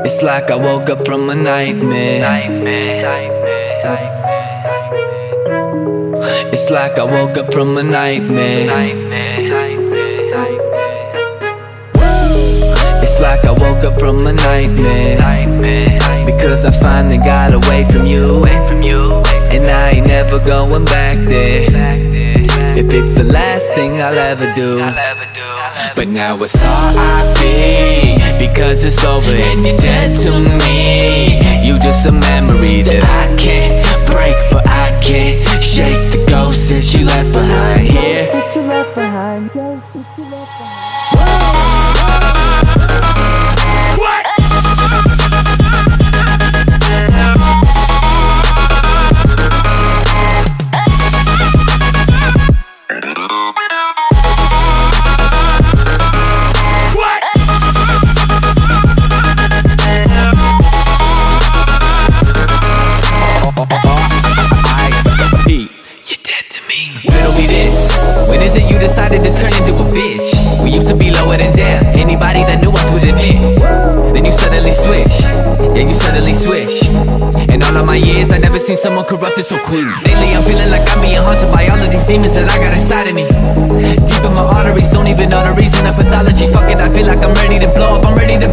It's like I woke up from a nightmare. It's like I woke up from a nightmare. It's like I woke up from a nightmare. Because I finally got away from you, and I ain't never going back there. If it's the last thing I'll ever do. But now it's R.I.P. because it's over and you're dead to me. You just a memory that I can't break, but I can't shake the ghost that you left behind here. When is it you decided to turn into a bitch? We used to be lower than down, anybody that knew us would admit. Then you suddenly switched, yeah, you suddenly switched. In all of my years, I never seen someone corrupted so quick. Lately I'm feeling like I'm being haunted by all of these demons that I got inside of me. Deep in my arteries, don't even know the reason of pathology. Fuck it, I feel like I'm ready to blow up, I'm ready to